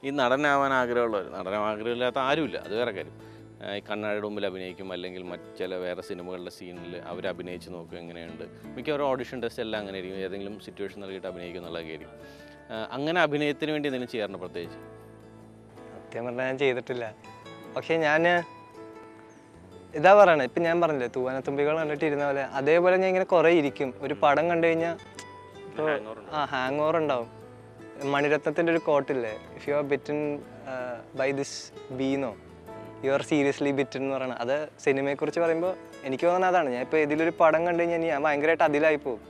ഈ നടനാവാൻ ആഗ്രഹമുള്ളവർ, ആഗ്രഹമില്ലാത്ത ആരുമില്ല, അത് വേറെ കാര്യം. ഈ കണ്ണാടിയുടെ മുമ്പിൽ അഭിനയിക്കും, അല്ലെങ്കിൽ ചില വേറെ സിനിമകളുടെ സീനിൽ അവർ അഭിനയിച്ച് നോക്കും എങ്ങനെയുണ്ട്. മിക്കവാറും ഓഡിഷൻ ടെസ്റ്റ് എല്ലാം അങ്ങനെ ആയിരിക്കും, ഏതെങ്കിലും സിറ്റുവേഷൻ നൽകിയിട്ട് അഭിനയിക്കും എന്നുള്ളതൊക്കെ ആയിരിക്കും. അങ്ങനെ അഭിനയത്തിന് വേണ്ടി എന്തെങ്കിലും ചെയ്യാറുണ്ട് പ്രത്യേകിച്ച്? സത്യം പറഞ്ഞാൽ ഞാൻ ചെയ്തിട്ടില്ല. പക്ഷേ ഞാൻ ഇതാ പറയണേ, ഇപ്പം ഞാൻ പറഞ്ഞില്ലേ തൂവാനത്തുമ്പികൾ കണ്ടിട്ട് ഇരുന്ന പോലെ, അതേപോലെ ഞാൻ ഇങ്ങനെ കുറേ ഇരിക്കും. ഒരു പടം കണ്ടു കഴിഞ്ഞാൽ ഇപ്പോൾ ഹാങ് ഓവർ ഉണ്ടാവും. മണിരത്നത്തിൻ്റെ ഒരു കോട്ടില്ലേ, if you are bitten by this bee no you are seriously bitten എന്ന് പറയണത്. അത് സിനിമയെക്കുറിച്ച് പറയുമ്പോൾ എനിക്ക് തോന്നുന്നത് അതാണ്. ഞാൻ ഇപ്പോൾ ഇതിലൊരു പടം കണ്ടു കഴിഞ്ഞാൽ ഞാൻ ഭയങ്കരമായിട്ട് അതിലായി പോകും.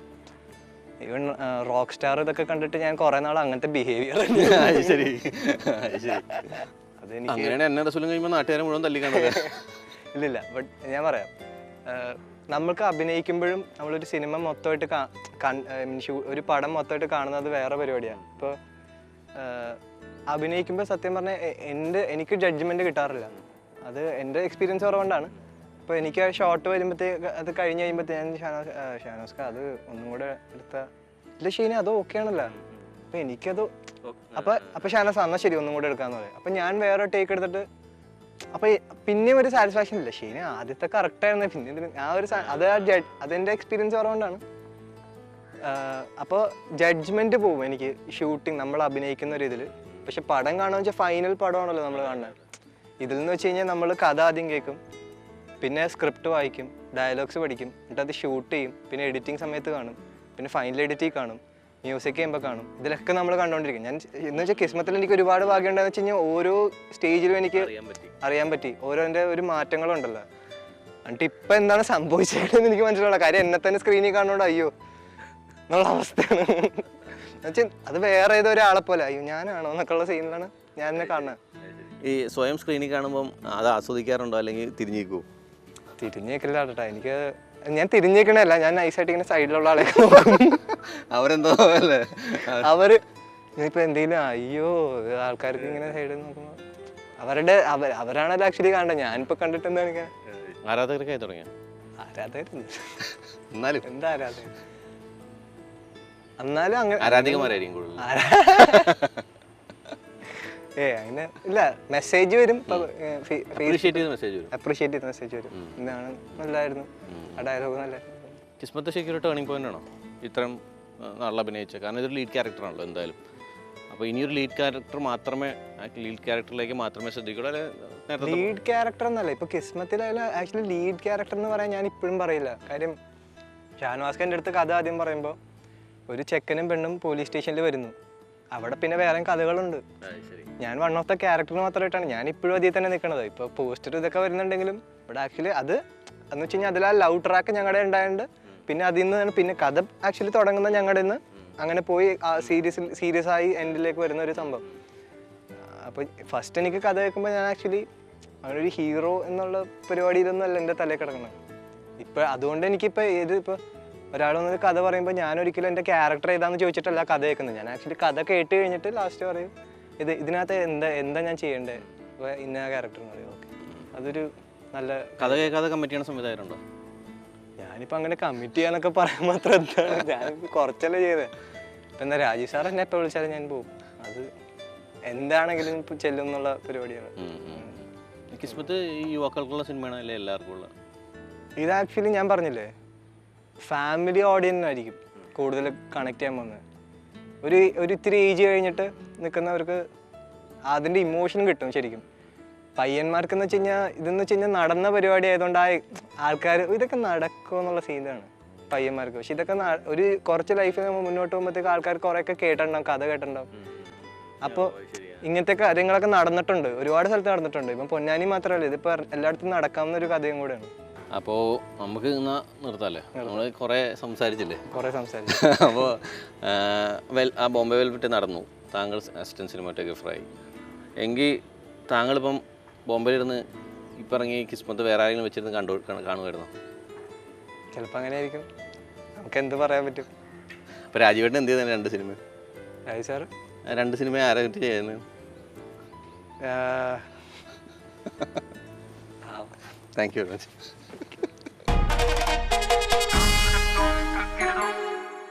ഈവൻ റോക്ക് സ്റ്റാർ ഇതൊക്കെ കണ്ടിട്ട് ഞാൻ കുറേ നാൾ അങ്ങനത്തെ ബിഹേവിയർ ഇല്ലില്ല. ബട്ട് ഞാൻ പറയാം, നമ്മൾക്ക് അഭിനയിക്കുമ്പോഴും നമ്മളൊരു സിനിമ മൊത്തമായിട്ട് ഒരു പടം മൊത്തമായിട്ട് കാണുന്നത് വേറെ പരിപാടിയാണ്. ഇപ്പോൾ അഭിനയിക്കുമ്പോൾ സത്യം പറഞ്ഞാൽ എനിക്ക് ജഡ്ജ്മെൻറ്റ് കിട്ടാറില്ല. അത് എൻ്റെ എക്സ്പീരിയൻസ് കുറവുകൊണ്ടാണ്. അപ്പോൾ എനിക്ക് ആ ഷോട്ട് വരുമ്പോഴത്തേക്ക് അത് കഴിഞ്ഞ് കഴിയുമ്പോഴത്തേ ഞാൻ ഷാനോസ്ക അത് ഒന്നും കൂടെ എടുത്താൽ ഇല്ല ഷീന അത് ഓക്കെ ആണല്ലോ, അപ്പോൾ എനിക്കത് അപ്പോൾ ഷാനോസ് എന്നാൽ ശരി ഒന്നും കൂടെ എടുക്കാമെന്ന് പറയും. അപ്പോൾ ഞാൻ വേറെ ടേക്ക് എടുത്തിട്ട് അപ്പോൾ പിന്നെയും ഒരു സാറ്റിസ്ഫാക്ഷൻ ഇല്ല. ഷീന ആദ്യത്തെ കറക്റ്റായിരുന്നു, പിന്നെ ആ ഒരു അതെൻ്റെ എക്സ്പീരിയൻസ് കുറവുകൊണ്ടാണ്. അപ്പോൾ ജഡ്ജ്മെൻറ്റ് പോകും എനിക്ക് ഷൂട്ടിങ് നമ്മൾ അഭിനയിക്കുന്ന ഒരു ഇതിൽ. പക്ഷെ പടം കാണുക വെച്ചാൽ ഫൈനൽ പടമാണല്ലോ നമ്മൾ കാണുന്നത്. ഇതിൽ നിന്ന് വെച്ച് കഴിഞ്ഞാൽ നമ്മൾ കഥ ആദ്യം കേൾക്കും, പിന്നെ സ്ക്രിപ്റ്റ് വായിക്കും, ഡയലോഗ്സ് പഠിക്കും, എന്നിട്ട് അത് ഷൂട്ട് ചെയ്യും, പിന്നെ എഡിറ്റിംഗ് സമയത്ത് കാണും, പിന്നെ ഫൈനൽ എഡിറ്റിംഗ് കാണും, മ്യൂസിക് ചെയ്യുമ്പോൾ കാണും. ഇതിലൊക്കെ നമ്മൾ കണ്ടുകൊണ്ടിരിക്കും. ഞാൻ എന്ന് വെച്ചാൽ കിസ്മത്തിൽ എനിക്ക് ഒരുപാട് ഭാഗ്യം ഉണ്ടായെന്ന് വെച്ച് കഴിഞ്ഞാൽ ഓരോ സ്റ്റേജിലും എനിക്ക് അറിയാൻ പറ്റി ഓരോൻ്റെ ഒരു മാറ്റങ്ങളുണ്ടല്ലോ. എന്നിട്ട് ഇപ്പം എന്താണ് സംഭവിച്ചതെന്ന് എനിക്ക് മനസ്സിലാവുള്ള കാര്യം എന്നെ തന്നെ സ്ക്രീനിൽ കാണുകൊണ്ട് അയ്യോ എന്നുള്ള അവസ്ഥയാണ്. എന്നുവെച്ചാൽ അത് വേറെ ഏതോ ഒരാളെ പോലെ അയ്യോ ഞാനാണോ എന്നൊക്കെയുള്ള സീനിലാണ് ഞാൻ എന്നെ കാണുന്നത്. ഈ സ്വയം സ്ക്രീനിൽ കാണുമ്പം അത് ആസ്വദിക്കാറുണ്ടോ, അല്ലെങ്കിൽ തിരിഞ്ഞേക്കുമോ? തിരിഞ്ഞേക്കില്ല കേട്ടോ. എനിക്ക് ഞാൻ തിരിഞ്ഞേക്കണല്ല, ഞാൻ നൈസായിട്ട് ഇങ്ങനെ സൈഡിലുള്ള ആളെ നോക്കും. അവരെന്തോ അല്ലേ അവര് ഇപ്പൊ എന്തെങ്കിലും അയ്യോ ആൾക്കാർക്ക് ഇങ്ങനെ സൈഡിൽ നോക്കുമ്പോ അവരാണല്ലോ ആക്ച്വലി കാണേണ്ടത്. ഞാനിപ്പോ കണ്ടിട്ട് എന്താ കാണിക്കാൻ? ആരാധകർക്കായി തുടങ്ങിയ എന്നാലും എന്താ ആരാധകർ, എന്നാലും അങ്ങനെ ആരാധികമാരായിരിക്കും അങ്ങനെ ഇല്ല. മെസ്സേജ് വരും, അപ്രീഷിയേറ്റ് ചെയ്ത മെസ്സേജ് വരും. ഇതാണ് നല്ലായിരുന്നു, ആ ഡയലോഗ് നല്ലായിരുന്നു. കിസ്മത്ത് ശരിക്കും ഒരു ടേണിംഗ് പോയിന്റ് ആണോ ഇത്രയും നാളിൽ അഭിനയിച്ചത്? കാരണം ഇതൊരു ലീഡ് ക്യാരക്ടറാണല്ലോ എന്തായാലും. അപ്പോൾ ഇനിയൊരു ലീഡ് ക്യാരക്ടറിലേക്ക് മാത്രമേ ശ്രദ്ധിക്കുള്ളൂ? ലീഡ് ക്യാരക്ടർ എന്നല്ല, ഇപ്പൊ കിസ്മത്തിലായാലും ആക്ച്വലി ലീഡ് ക്യാരക്ടർ എന്ന് പറയാൻ ഞാൻ ഇപ്പോഴും പറയില്ല. കാര്യം ഷാനവാസ്ഖാൻ്റെ അടുത്ത് കഥ ആദ്യം പറയുമ്പോൾ ഒരു ചെക്കനും പെണ്ണും പോലീസ് സ്റ്റേഷനിൽ വരുന്നു, അവിടെ പിന്നെ വേറെ കഥകളുണ്ട്. ഞാൻ വൺ ഓഫ് ദ ക്യാരക്ടർ മാത്രമായിട്ടാണ് ഞാൻ ഇപ്പോഴും അതിൽ തന്നെ നിൽക്കുന്നത്. ഇപ്പോൾ പോസ്റ്റർ ഇതൊക്കെ വരുന്നുണ്ടെങ്കിലും ഇവിടെ ആക്ച്വലി അത് എന്ന് വെച്ച് കഴിഞ്ഞാൽ അതിൽ ആ ലവ് ട്രാക്ക് ഞങ്ങളുടെ ഉണ്ടായതുകൊണ്ട് പിന്നെ അതിൽ നിന്നാണ് പിന്നെ കഥ ആക്ച്വലി തുടങ്ങുന്നത് ഞങ്ങളുടെ നിന്ന് അങ്ങനെ പോയി ആ സീരിയസ് ആയി എൻഡിലേക്ക് വരുന്ന ഒരു സംഭവം. അപ്പോൾ ഫസ്റ്റ് എനിക്ക് കഥ കേൾക്കുമ്പോൾ ഞാൻ ആക്ച്വലി അങ്ങനെ ഒരു ഹീറോ എന്നുള്ള പരിപാടിയിലൊന്നും അല്ല എൻ്റെ തലയിൽ കിടക്കണം. ഇപ്പം അതുകൊണ്ട് എനിക്കിപ്പോൾ ഇപ്പോൾ ഒരാളൊന്നൊരു കഥ പറയുമ്പോൾ ഞാനൊരിക്കലും എൻ്റെ ക്യാരക്ടർ ഏതാണെന്ന് ചോദിച്ചിട്ടല്ല കഥ കേൾക്കുന്നത്. ഞാൻ ആക്ച്വലി കഥ കേട്ട് കഴിഞ്ഞിട്ട് ലാസ്റ്റ് പറയും ഇതിനകത്ത് എന്താ ഞാൻ ചെയ്യേണ്ടത്, അപ്പോൾ ഇന്ന ക്യാരക്ടർ എന്ന് പറയും. ഓക്കെ, അതൊരു നല്ല കഥ കേൾക്കാതെ കമ്മിറ്റ് ചെയ്യണ സംവിധായകരുണ്ടോ? ഞാനിപ്പോൾ അങ്ങനെ കമ്മിറ്റ് ചെയ്യാനൊക്കെ പറയാൻ മാത്രം എന്താണ്, ഞാൻ കുറച്ചല്ലേ ചെയ്തത്. ഇപ്പം എന്താ രാജീവ് സാർ എന്നെ എപ്പോൾ വിളിച്ചാലും ഞാൻ പോകും. അത് എന്താണെങ്കിലും ഇപ്പം ചെല്ലും എന്നുള്ള പരിപാടിയാണ്. കിസ്മത്ത് ഈ യുവാക്കൾക്കുള്ള സിനിമയാണ് അല്ലേ എല്ലാവർക്കും ഉള്ള? ഇത് ആക്ച്വലി ഞാൻ പറഞ്ഞില്ലേ ഫാമിലി ഓഡിയൻസായിരിക്കും കൂടുതൽ കണക്ട് ചെയ്യാൻ പോകുന്നത്. ഒരു ഇത്തിരി ഏജ് കഴിഞ്ഞിട്ട് നിൽക്കുന്നവർക്ക് അതിൻ്റെ ഇമോഷൻ കിട്ടും ശരിക്കും. പയ്യന്മാർക്കെന്ന് വെച്ച് കഴിഞ്ഞാൽ ഇതെന്ന് വെച്ച് കഴിഞ്ഞാൽ നടന്ന പരിപാടി ആയതുകൊണ്ട് ആൾക്കാർ ഇതൊക്കെ നടക്കുമോ എന്നുള്ള സീനാണ് പയ്യന്മാർക്ക്. പക്ഷെ ഇതൊക്കെ ഒരു കുറച്ച് ലൈഫിൽ നമ്മൾ മുന്നോട്ട് പോകുമ്പോഴത്തേക്ക് ആൾക്കാർ കുറേയൊക്കെ കേട്ടിട്ടുണ്ടാവും, കഥ കേട്ടിട്ടുണ്ടാവും. അപ്പോൾ ഇങ്ങനത്തെ കാര്യങ്ങളൊക്കെ നടന്നിട്ടുണ്ട്, ഒരുപാട് സ്ഥലത്ത് നടന്നിട്ടുണ്ട്. ഇപ്പം പൊന്നാനി മാത്രമല്ല, ഇതിപ്പോൾ എല്ലായിടത്തും നടക്കാവുന്ന ഒരു കഥയും കൂടെയാണ്. അപ്പോൾ നമുക്ക് ഇന്ന് നിർത്താമല്ലേ? നമ്മൾ കുറേ സംസാരിച്ചില്ലേ? കുറേ സംസാരിച്ചു. അപ്പോൾ ആ ബോംബെ വെൽവെറ്റ് നടന്നു, താങ്കൾ അസിസ്റ്റൻറ്റ് സിനിമാറ്റോഗ്രാഫറായി. എങ്കിൽ താങ്കളിപ്പം ബോംബെയിലിരുന്ന് ഇപ്പം ഇറങ്ങി കിസ്മത്ത് വേറെ ആരെങ്കിലും വെച്ചിരുന്ന് കാണുമായിരുന്നോ? ചിലപ്പോൾ അങ്ങനെ ആയിരിക്കും, നമുക്ക് എന്ത് പറയാൻ പറ്റും. അപ്പോൾ രാജീവേട്ടൻ എന്ത് ചെയ്തേ? 2 സിനിമ രാജീവ് സാറ് 2 സിനിമ ആരെ പറ്റി ചെയ്യുന്നത്? Thank you very much.